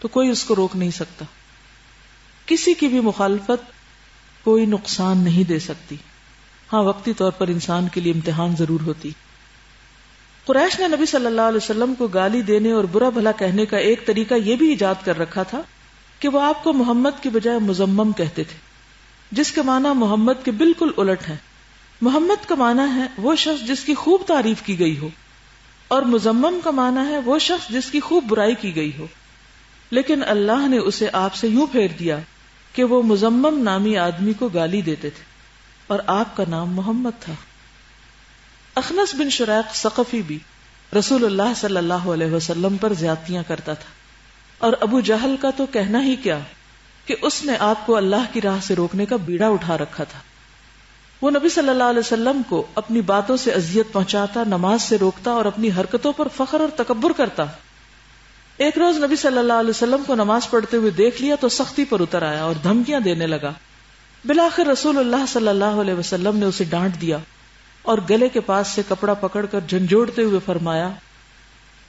تو کوئی اس کو روک نہیں سکتا. کسی کی بھی مخالفت کوئی نقصان نہیں دے سکتی. ہاں وقتی طور پر انسان کے لیے امتحان ضرور ہوتی. قریش نے نبی صلی اللہ علیہ وسلم کو گالی دینے اور برا بھلا کہنے کا ایک طریقہ یہ بھی ایجاد کر رکھا تھا کہ وہ آپ کو محمد کی بجائے مزمم کہتے تھے، جس کا معنی محمد کے بالکل الٹ ہے. محمد کا معنی ہے وہ شخص جس کی خوب تعریف کی گئی ہو، اور مزمم کا معنی ہے وہ شخص جس کی خوب برائی کی گئی ہو. لیکن اللہ نے اسے آپ سے یوں پھیر دیا کہ وہ مزمم نامی آدمی کو گالی دیتے تھے اور آپ کا نام محمد تھا. اخنس بن شریق ثقفی بھی رسول اللہ صلی اللہ علیہ وسلم پر زیادتیاں کرتا تھا، اور ابو جہل کا تو کہنا ہی کیا کہ اس نے آپ کو اللہ کی راہ سے روکنے کا بیڑا اٹھا رکھا تھا. وہ نبی صلی اللہ علیہ وسلم کو اپنی باتوں سے اذیت پہنچاتا، نماز سے روکتا اور اپنی حرکتوں پر فخر اور تکبر کرتا. ایک روز نبی صلی اللہ علیہ وسلم کو نماز پڑھتے ہوئے دیکھ لیا تو سختی پر اتر آیا اور دھمکیاں دینے لگا. بالآخر رسول اللہ صلی اللہ علیہ وسلم نے اسے ڈانٹ دیا اور گلے کے پاس سے کپڑا پکڑ کر جھنجھوڑتے ہوئے فرمایا،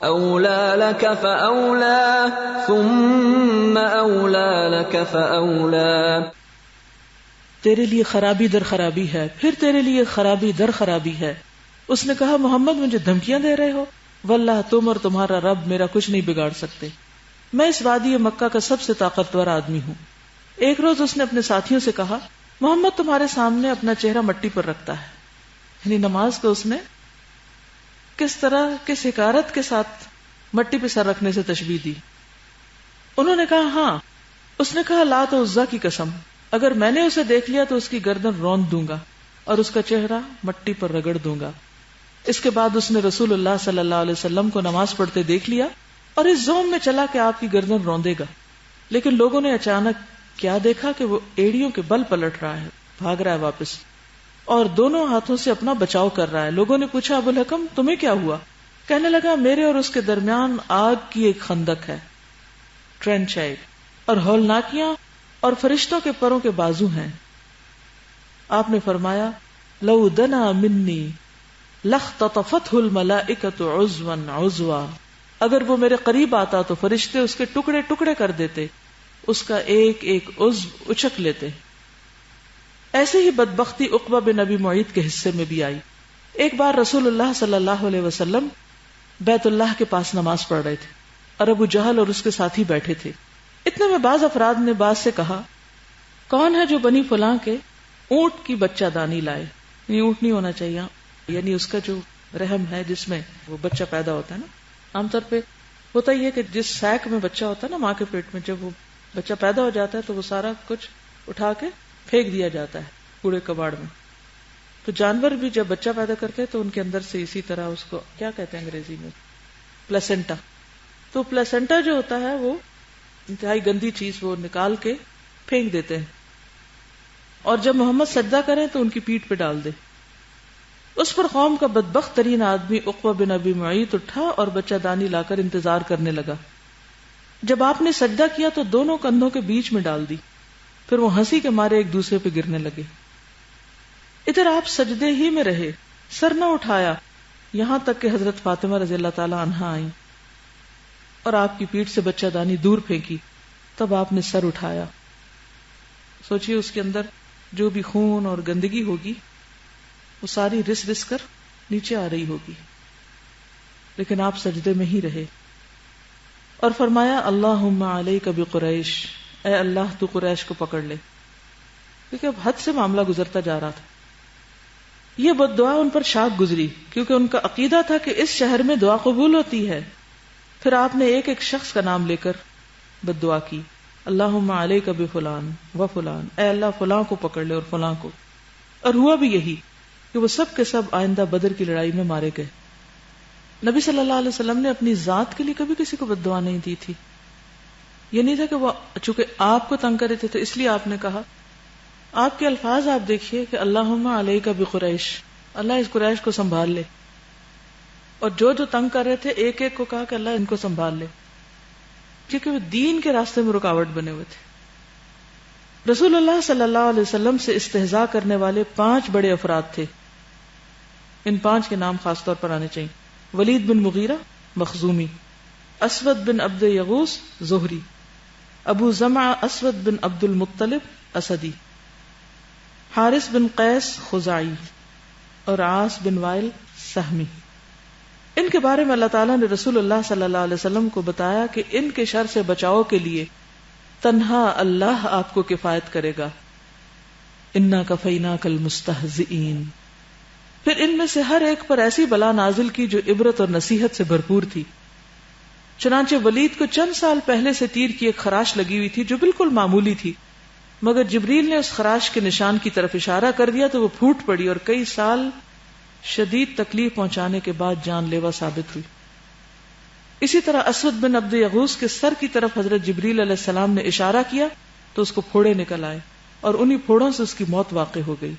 اولا لک فاولا ثم اولا لک فاولا، تیرے لیے خرابی در خرابی ہے، پھر تیرے لیے خرابی در خرابی ہے. اس نے کہا، محمد مجھے دھمکیاں دے رہے ہو؟ واللہ تم اور تمہارا رب میرا کچھ نہیں بگاڑ سکتے، میں اس وادی مکہ کا سب سے طاقتور آدمی ہوں. ایک روز اس نے اپنے ساتھیوں سے کہا، محمد تمہارے سامنے اپنا چہرہ مٹی پر رکھتا ہے. یعنی نماز کو اس نے کس طرح کس حکارت کے ساتھ مٹی پہ سر رکھنے سے تشبیہ دی. انہوں نے کہا ہاں. اس نے کہا، لات و عزا کی قسم، اگر میں نے اسے دیکھ لیا تو اس کی گردن روند دوں گا اور اس کا چہرہ مٹی پر رگڑ دوں گا. اس کے بعد اس نے رسول اللہ صلی اللہ علیہ وسلم کو نماز پڑھتے دیکھ لیا اور اس زوم میں چلا کہ آپ کی گردن روندے گا. لیکن لوگوں نے اچانک کیا دیکھا کہ وہ ایڑیوں کے بل پلٹ رہا ہے، بھاگ رہا ہے واپس اور دونوں ہاتھوں سے اپنا بچاؤ کر رہا ہے. لوگوں نے پوچھا، ابو الحکم تمہیں کیا ہوا؟ کہنے لگا، میرے اور اس کے درمیان آگ کی ایک خندق ہے، ٹرینچ ہے، اور ہولناکیاں اور فرشتوں کے پروں کے بازو ہیں. آپ نے فرمایا، لو دنا منی لاختطفته الملائکۃ عضوا عضوا، اگر وہ میرے قریب آتا تو فرشتے اس کے ٹکڑے ٹکڑے کر دیتے، اس کا ایک ایک عضو اچک لیتے. ایسے ہی بدبختی عقبہ بن ابی معیط کے حصے میں بھی آئی. ایک بار رسول اللہ صلی اللہ علیہ وسلم بیت اللہ کے پاس نماز پڑھ رہے تھے اور ابو جہل اور اس کے ساتھی بیٹھے تھے. اتنے میں بعض افراد نے بعض سے کہا، کون ہے جو بنی فلاں کے اونٹ کی بچہ دانی لائے؟ یعنی اونٹ نہیں ہونا چاہیے، یعنی اس کا جو رحم ہے جس میں وہ بچہ پیدا ہوتا ہے نا. عام طور پہ ہوتا ہی ہے کہ جس سیک میں بچہ ہوتا ہے نا ماں کے پیٹ میں، جب وہ بچہ پیدا ہو جاتا ہے تو وہ سارا کچھ اٹھا کے پھینک دیا جاتا ہے کوڑے کباڑ میں. تو جانور بھی جب بچہ پیدا کرتے تو ان کے اندر سے اسی طرح اس کو کیا کہتے ہیں انگریزی میں، پلیسنٹا. تو پلیسنٹا جو ہوتا ہے وہ انتہائی گندی چیز، وہ نکال کے پھینک دیتے ہیں، اور جب محمد سجدہ کریں تو ان کی پیٹھ پہ ڈال دے. اس پر قوم کا بدبخت ترین آدمی عقبہ بن ابی معیط اٹھا اور بچہ دانی لا کر انتظار کرنے لگا. جب آپ نے سجدہ کیا تو دونوں کندھوں کے بیچ میں ڈال دی، پھر وہ ہنسی کے مارے ایک دوسرے پہ گرنے لگے. ادھر آپ سجدے ہی میں رہے، سر نہ اٹھایا، یہاں تک کہ حضرت فاطمہ رضی اللہ تعالی عنہا آئیں اور آپ کی پیٹھ سے بچہ دانی دور پھینکی. تب آپ نے سر اٹھایا. سوچئے اس کے اندر جو بھی خون اور گندگی ہوگی وہ ساری رس رس کر نیچے آ رہی ہوگی، لیکن آپ سجدے میں ہی رہے اور فرمایا، اللہم علیک بقریش، اے اللہ تو قریش کو پکڑ لے، کیونکہ اب حد سے معاملہ گزرتا جا رہا تھا. یہ بد دعا ان پر شاک گزری کیونکہ ان کا عقیدہ تھا کہ اس شہر میں دعا قبول ہوتی ہے. پھر آپ نے ایک ایک شخص کا نام لے کر بد دعا کی، اللہم علیک بفلان و فلان، اے اللہ فلاں کو پکڑ لے اور فلاں کو. اور ہوا بھی یہی کہ وہ سب کے سب آئندہ بدر کی لڑائی میں مارے گئے. نبی صلی اللہ علیہ وسلم نے اپنی ذات کے لیے کبھی کسی کو بد دعا نہیں دی تھی. یہ نہیں تھا کہ وہ چونکہ آپ کو تنگ کرے تھے تو اس لیے آپ نے کہا. آپ کے الفاظ آپ دیکھیے کہ اللہم علیک بقریش، اللہ اس قریش کو سنبھال لے، اور جو جو تنگ کر رہے تھے ایک ایک کو کہا کہ اللہ ان کو سنبھال لے، کیونکہ وہ دین کے راستے میں رکاوٹ بنے ہوئے تھے. رسول اللہ صلی اللہ علیہ وسلم سے استہزاء کرنے والے 5 بڑے افراد تھے. ان 5 کے نام خاص طور پر آنے چاہیے: ولید بن مغیرہ، مخزومی، اسود بن عبد یغوث زہری، ابو زمعہ اسود بن عبد المطلب اسدی، حارث بن قیس خزاعی اور عاص بن وائل سہمی۔ ان کے بارے میں اللہ تعالیٰ نے رسول اللہ صلی اللہ علیہ وسلم کو بتایا کہ ان کے شر سے بچاؤ کے لیے تنہا اللہ آپ کو کفایت کرے گا، انا کفیناک المستہزئین۔ پھر ان میں سے ہر ایک پر ایسی بلا نازل کی جو عبرت اور نصیحت سے بھرپور تھی۔ چنانچہ ولید کو چند سال پہلے سے تیر کی ایک خراش لگی ہوئی تھی جو بالکل معمولی تھی، مگر جبریل نے اس خراش کے نشان کی طرف اشارہ کر دیا تو وہ پھوٹ پڑی اور کئی سال شدید تکلیف پہنچانے کے بعد جان لیوا ثابت ہوئی۔ اسی طرح اسود بن عبد یغوث کے سر کی طرف حضرت جبریل علیہ السلام نے اشارہ کیا تو اس کو پھوڑے نکل آئے اور انہی پھوڑوں سے اس کی موت واقع ہو گئی۔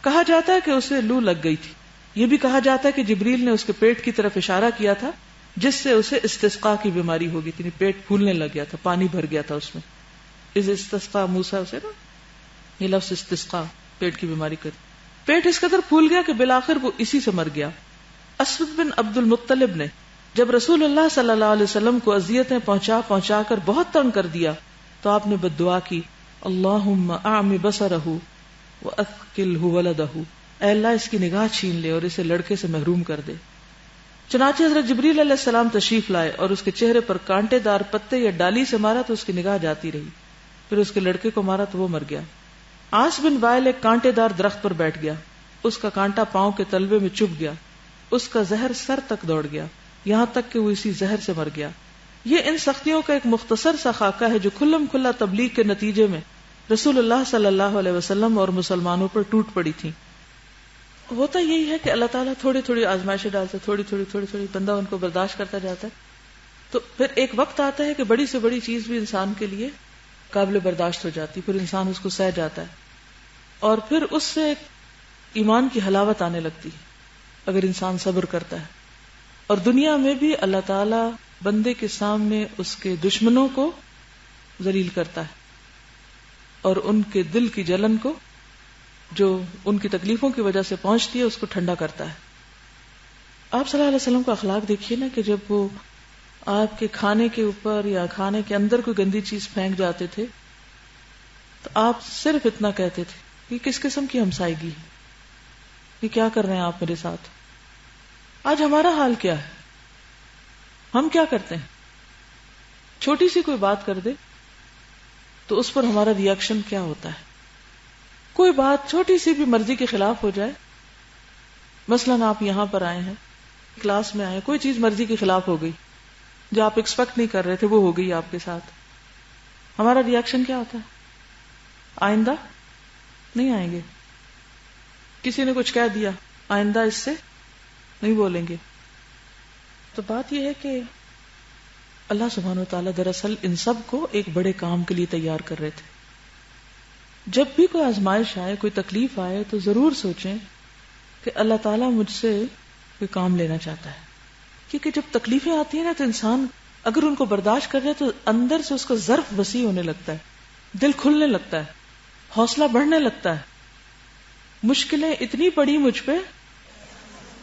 کہا جاتا ہے کہ اسے لو لگ گئی تھی۔ یہ بھی کہا جاتا ہے کہ جبریل نے اس کے پیٹ کی طرف اشارہ کیا تھا جس سے اسے استسقاء کی بیماری ہو گئی تھی، پیٹ پھولنے لگ گیا تھا، پانی بھر گیا تھا اس میں۔ اس استسقاء موسیٰ اسے نا یہ لفظ استسقاء پیٹ کی بیماری کر، پیٹ اس قدر پھول گیا کہ بالآخر وہ اسی سے مر گیا۔ اسود بن عبد المطلب نے جب رسول اللہ صلی اللہ علیہ وسلم کو اذیتیں پہنچا پہنچا کر بہت تنگ کر دیا تو آپ نے بد دعا کی، اللہم اعم بصرہ واثقلہ ولدہ، اے اللہ اس کی نگاہ چھین لے اور اسے لڑکے سے محروم کر دے۔ چنانچہ حضرت جبریل علیہ السلام تشریف لائے اور اس کے چہرے پر کانٹے دار پتے یا ڈالی سے مارا تو اس کی نگاہ جاتی رہی، پھر اس کے لڑکے کو مارا تو وہ مر گیا۔ عاص بن وائل ایک کانٹے دار درخت پر بیٹھ گیا، اس کا کانٹا پاؤں کے تلوے میں چبھ گیا، اس کا زہر سر تک دوڑ گیا، یہاں تک کہ وہ اسی زہر سے مر گیا۔ یہ ان سختیوں کا ایک مختصر سا خاکہ ہے جو کھلم کھلا تبلیغ کے نتیجے میں رسول اللہ صلی اللہ علیہ وسلم اور مسلمانوں پر ٹوٹ پڑی تھی۔ ہوتا یہی ہے کہ اللہ تعالیٰ تھوڑی تھوڑی آزمائشیں ڈالتا ہے، تھوڑی تھوڑی بندہ ان کو برداشت کرتا جاتا ہے، تو پھر ایک وقت آتا ہے کہ بڑی سے بڑی چیز بھی انسان کے لیے قابل برداشت ہو جاتی، پھر انسان اس کو سہ جاتا ہے اور پھر اس سے ایک ایمان کی حلاوت آنے لگتی ہے اگر انسان صبر کرتا ہے۔ اور دنیا میں بھی اللہ تعالیٰ بندے کے سامنے اس کے دشمنوں کو ذلیل کرتا ہے اور ان کے دل کی جلن کو جو ان کی تکلیفوں کی وجہ سے پہنچتی ہے اس کو ٹھنڈا کرتا ہے۔ آپ صلی اللہ علیہ وسلم کا اخلاق دیکھیے نا کہ جب وہ آپ کے کھانے کے اوپر یا کھانے کے اندر کوئی گندی چیز پھینک جاتے تھے تو آپ صرف اتنا کہتے تھے یہ کس قسم کی ہمسائیگی ہے، یہ کیا کر رہے ہیں آپ میرے ساتھ۔ آج ہمارا حال کیا ہے؟ ہم کیا کرتے ہیں؟ چھوٹی سی کوئی بات کر دے تو اس پر ہمارا ری ایکشن کیا ہوتا ہے؟ کوئی بات چھوٹی سی بھی مرضی کے خلاف ہو جائے، مثلاً آپ یہاں پر آئے ہیں، کلاس میں آئے، کوئی چیز مرضی کے خلاف ہو گئی جو آپ ایکسپیکٹ نہیں کر رہے تھے، وہ ہو گئی آپ کے ساتھ، ہمارا ری ایکشن کیا ہوتا ہے؟ آئندہ نہیں آئیں گے۔ کسی نے کچھ کہہ دیا، آئندہ اس سے نہیں بولیں گے۔ تو بات یہ ہے کہ اللہ سبحانہ وتعالیٰ دراصل ان سب کو ایک بڑے کام کے لیے تیار کر رہے تھے۔ جب بھی کوئی آزمائش آئے، کوئی تکلیف آئے تو ضرور سوچیں کہ اللہ تعالیٰ مجھ سے کوئی کام لینا چاہتا ہے، کیونکہ جب تکلیفیں آتی ہیں نا تو انسان اگر ان کو برداشت کر جائے تو اندر سے اس کا ظرف وسیع ہونے لگتا ہے، دل کھلنے لگتا ہے، حوصلہ بڑھنے لگتا ہے۔ مشکلیں اتنی پڑی مجھ پہ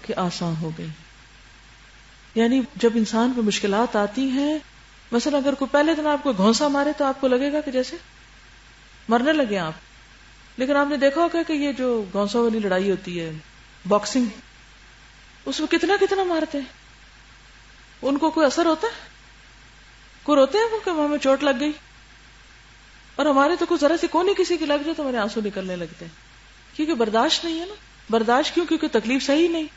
کہ آسان ہو گئی۔ یعنی جب انسان پہ مشکلات آتی ہیں، مثلا اگر کوئی پہلے دن آپ کو گھونسا مارے تو آپ کو لگے گا کہ جیسے مرنے لگے آپ، لیکن آپ نے دیکھا ہوگا کہ یہ جو گھونسا والی لڑائی ہوتی ہے باکسنگ، اس میں کتنا کتنا مارتے ہیں، ان کو کوئی اثر ہوتا ہے؟ کوئی روتے ہیں وہ کہ ہمیں چوٹ لگ گئی؟ اور ہمارے تو کوئی ذرا سی کونی کسی کی لگ جائے تو ہمارے آنسو نکلنے لگتے ہیں، کیونکہ برداشت نہیں ہے نا۔ برداشت کیوں؟ کیونکہ تکلیف صحیح نہیں۔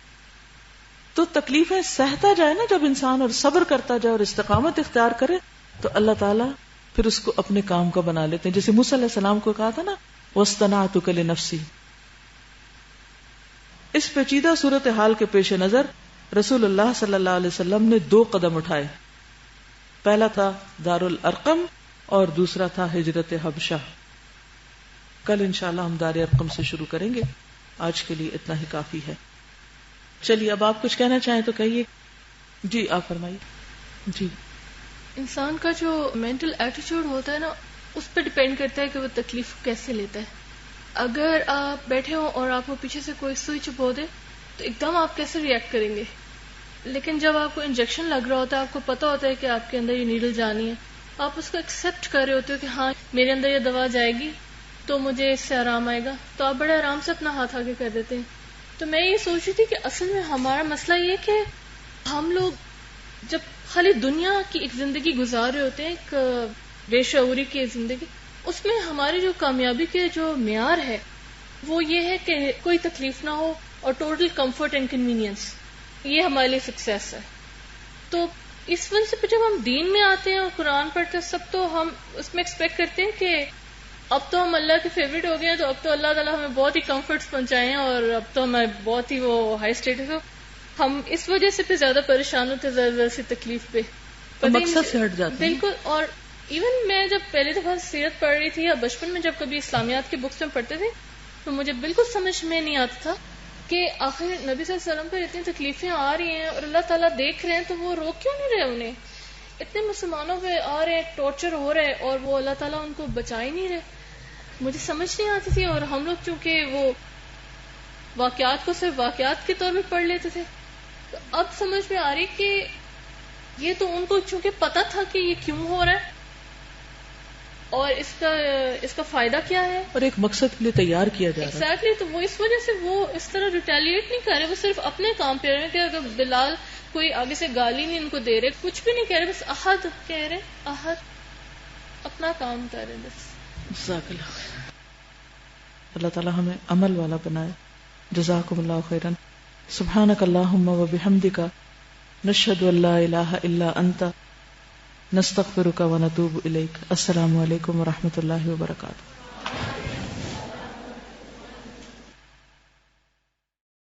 تو تکلیفیں سہتا جائے نا جب انسان، اور صبر کرتا جائے اور استقامت اختیار کرے، تو اللہ تعالیٰ پھر اس کو اپنے کام کا بنا لیتے ہیں۔ جیسے موسیٰ علیہ السلام کو کہا تھا نا وَاصْطَنَعْتُكَ لِنَفْسِي۔ اس پیچیدہ صورتحال کے پیش نظر رسول اللہ صلی اللہ علیہ وسلم نے 2 قدم اٹھائے، پہلا تھا دارالارقم اور دوسرا تھا ہجرت حبشہ۔ کل انشاءاللہ ہم دار ارقم سے شروع کریں گے، آج کے لیے اتنا ہی کافی ہے۔ چلیے اب آپ کچھ کہنا چاہیں تو کہیے۔ جی آپ فرمائیے۔ جی، انسان کا جو مینٹل ایٹیچیوڈ ہوتا ہے نا، اس پہ ڈپینڈ کرتا ہے کہ وہ تکلیف کیسے لیتا ہے۔ اگر آپ بیٹھے ہوں اور آپ کو پیچھے سے کوئی سوئی چبو دے تو ایک دم آپ کیسے ریئیکٹ کریں گے؟ لیکن جب آپ کو انجیکشن لگ رہا ہوتا ہے، آپ کو پتا ہوتا ہے کہ آپ کے اندر یہ نیڈل جانی ہے، آپ اس کو ایکسپٹ کر رہے ہوتے ہو کہ ہاں میرے اندر یہ دوا جائے گی تو مجھے اس سے آرام آئے گا، تو آپ بڑے آرام سے اپنا ہاتھ آگے کر دیتے ہیں. تو میں یہ سوچ رہی تھی کہ اصل میں ہمارا مسئلہ یہ کہ ہم لوگ جب خالی دنیا کی ایک زندگی گزار رہے ہوتے ہیں، ایک بے شعوری کی زندگی، اس میں ہماری جو کامیابی کے جو معیار ہے وہ یہ ہے کہ کوئی تکلیف نہ ہو اور ٹوٹل کمفرٹ اینڈ کنوینئنس، یہ ہمارے لیے سکسیس ہے. تو اس وجہ سے جب ہم دین میں آتے ہیں اور قرآن پڑھتے ہیں سب، تو ہم اس میں ایکسپیکٹ کرتے ہیں کہ اب تو ہم اللہ کے فیوریٹ ہو گئے ہیں، تو اب تو اللہ تعالیٰ ہمیں بہت ہی کمفرٹس پہنچائے ہیں اور اب تو ہمیں بہت ہی وہ ہائی اسٹیٹس ہو. ہم اس وجہ سے پہ زیادہ پریشان ہوتے ذرا سی تکلیف پہ، مقصد سے ہٹ جاتے ہیں. بالکل. اور ایون میں جب پہلی دفعہ سیرت پڑھ رہی تھی یا بچپن میں جب کبھی اسلامیات کی بکس میں پڑھتے تھے تو مجھے بالکل سمجھ میں نہیں آتا تھا کہ آخر نبی صلی اللہ علیہ وسلم پر اتنی تکلیفیں آ رہی ہیں اور اللہ تعالیٰ دیکھ رہے ہیں تو وہ روک کیوں نہیں رہے انہیں. اتنے مسلمانوں پہ آ رہے ہیں، ٹارچر ہو رہے اور وہ اللہ تعالیٰ ان کو بچا ہی نہیں رہے. مجھے سمجھ نہیں آتی تھی، اور ہم لوگ چونکہ وہ واقعات کو صرف واقعات کے طور پہ پڑھ لیتے تھے، تو اب سمجھ میں آ رہی کہ یہ تو ان کو چونکہ پتا تھا کہ یہ کیوں ہو رہا ہے اور اس کا فائدہ کیا ہے، اور ایک مقصد کے لیے تیار کیا جا رہا ہے. ایگزیکٹلی. تو وہ اس وجہ سے وہ اس طرح ریٹیلیٹ نہیں کر رہے، وہ صرف اپنے کام پہ رہے ہیں. کہ اگر بلال کوئی آگے سے گالی نہیں ان کو دے رہے، کچھ بھی نہیں کہہ رہے، بس احد کہہ رہے، احد، اپنا کام کر رہے بس. جزاک اللہ. اللہ تعالیٰ ہمیں عمل والا بنائے. جزاکم اللہ خیرا. سبحانک اللہم و بحمدک، نشہد ان لا الہ الا انت، نستغفرک و نتوب الیک. السلام علیکم و رحمۃ اللہ وبرکاتہ.